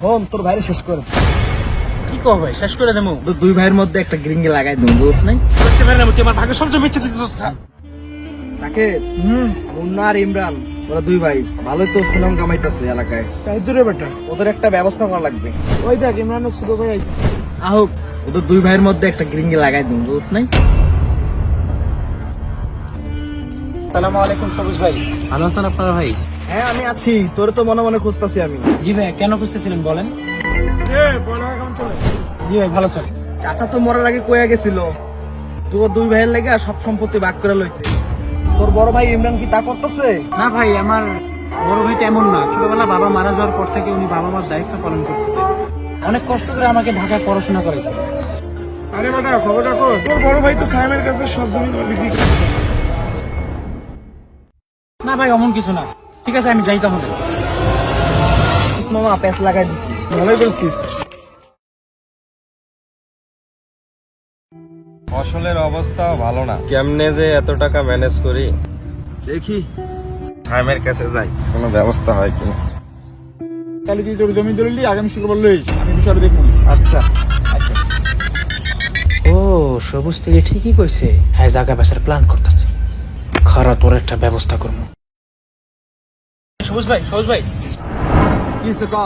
Home তোর ভাইরে শেষ করে দে। কি কও ভাই, শেষ করে দেবো? তো দুই ভাইয়ের মধ্যে একটা গ্রিঙ্গে লাগাই দেবো, বুঝছ নাই? বুঝতে পারি না, আমার ভাগ্য সবচেয়ে বেঁচে দিতে তাকে মুন্না আর ইমরান ওরা দুই ভাই ভালোই তো সুনাম কামাইতেছে এলাকায়। তাই দূরে বেটা। ওদের একটা ব্যবস্থা করা লাগবে। ওই দেখ ইমরানের ছোট ভাই। আহোক ওদের দুই ভাইয়ের মধ্যে একটা গ্রিঙ্গে লাগাই দেবো, বুঝছ নাই? সালামু আলাইকুম সবুজ ভাই, ভালো আছেন আপনারা ভাই? হ্যাঁ আমি আছি, তোর তো মনে মনে খুঁজতাছি আমি। জি ভাই, কেন খুঁজতেছিলেন বলেন? জি ভাই ভালো চলে। চাচা তো মরার আগে কইয়া গেছিল তোর দুই ভাইয়ের লেগে সব সম্পত্তি ভাগ করে লইতে। তোর বড় ভাই ইমরান কি তা করতেছে? না ভাই, আমার বড় ভাই তো এমন না। ছোটবেলা বাবা মারা যাওয়ার পর থেকে উনি বাবা মার দায়িত্ব পালন করতেছে। অনেক কষ্ট করে আমাকে ঢাকায় পড়াশোনা করেছে। আরে বেটা খবর রাখো, তোর বড় ভাই তো সাইমের কাছে সব জমি বিক্রি করে দিয়েছে। না ভাই অমন কিছু না। ঠিক আছে আমি যাই তাহলে। মামা প্যাঁচ লাগাই দিচ্ছি। ভালোই বলছিস। ফসলের অবস্থাও ভালো না, কেমনে যে এত টাকা ম্যানেজ করি। দেখি সাইমের কাছে যাই, কোনো ব্যবস্থা হয় কিনা। তাহলে তুই তোর জমি দলিল আগামী শুক্রবার লইস, আমি বিষয়টা দেখবো। আচ্ছা ও সবুজ থেকে ঠিকই কইছে, হ্যাঁ জায়গা বেচার প্ল্যান করতেছে। খারাপ তোর একটা ব্যবস্থা করবো। সবুজ ভাই, সবুজ ভাই, কি হইছে ক?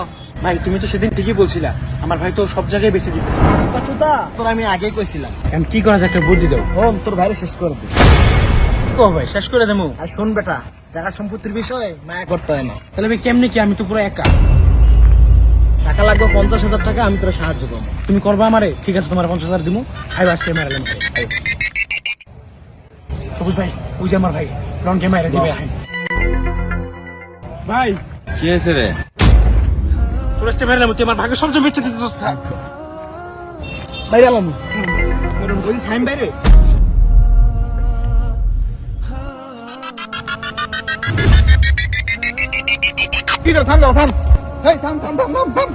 ভাই তুমি তো সেদিন ঠিকই বলছিলা আমার ভাই তো সব জায়গায় বেঁচে দিতেছে। কাচুদা তোর আমি আগেই কইছিলাম। এখন কি করা যায় একটা বুদ্ধি দাও। হোম তোর ভাইরে শেষ করে দে। কি কও ভাই, শেষ করে দেবো? আর শোন বেটা, টাকা সম্পত্তির বিষয়ে মায়া করতে হয় না। তাহলে ভাই কেমনে কি, আমি তো পুরো একা। টাকা লাগবে 50,000 টাকা, আমি তোর সাহায্য করবো। তুমি করবা আমারে? ঠিক আছে, তোমার 50,000 দিবো। আইবা আজকে মারালাম। সবুজ ভাই, ওই যে আমার ভাই রনকে মাইরা দিবে। ভাই কি হয়েছে রে? তোর আজকে মারালাম, তুই আমার ভাগ্য সবচেয়ে বেঁচে দিতে বাইরে এলাম ওই সাইম বাইরে। কি দাও, থাম দাও, থাম। এই থাম থাম থাম থাম থাম।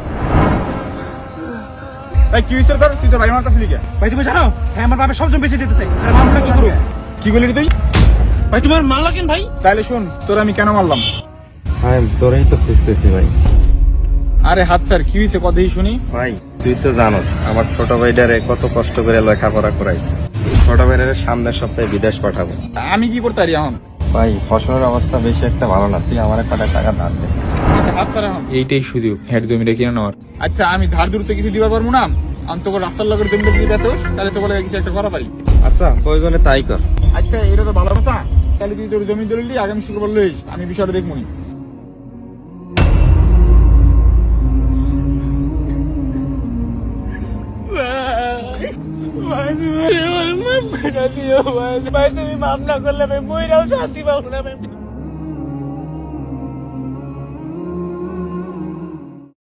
এই কি হইছে তোর? তুই তোর ভাই মারতাছিস লিখে? ভাই তুমি জানো, হ্যাঁ আমার বাবা সবচেয়ে বেঁচে দিতে চাই। আর মামলা কি করবো? কি বলি রে তুই? ভাই তোমার মারলা কেন ভাই? তাহলে শোন, তোর আমি কেন মারলাম। সাইম তোরেই তো খুঁজতেছি ভাই। আরে হাত স্যার, কি হয়েছে কদেই শুনি। ভাই তুই তো জানোস আমার ছোট ভাইটারে কত কষ্ট করে লেখাপড়া করাইছে। ছোট ভাইটারে সামনের সপ্তাহে বিদেশ পাঠাবো। আমি কি করতে পারি এখন? ভাই ফসলের অবস্থা বেশি একটা ভালো না, তুই আমার কটা টাকা ধার দে। আচ্ছা, হাত স্যার এখন। এইটাই সুযোগ হেড জমিটা কিনে নেওয়ার। আচ্ছা আমি ধার দূরতে কিছু দিবার পারবো না। আমি তোকে রাস্তার লগের জমিটা যদি বেচোস তাহলে তোকে লাগে কিছু একটা করা পারি। আচ্ছা প্রয়োজনে তাই কর। আচ্ছা এটা তো ভালো কথা। তাহলে তুই তোর জমি দলিল আগামী শুক্রবার লইস, আমি বিষয়টা দেখবো। ভাই তুমি মামলা করলে ভাই মইরাও শান্তি পাবো না ভাই।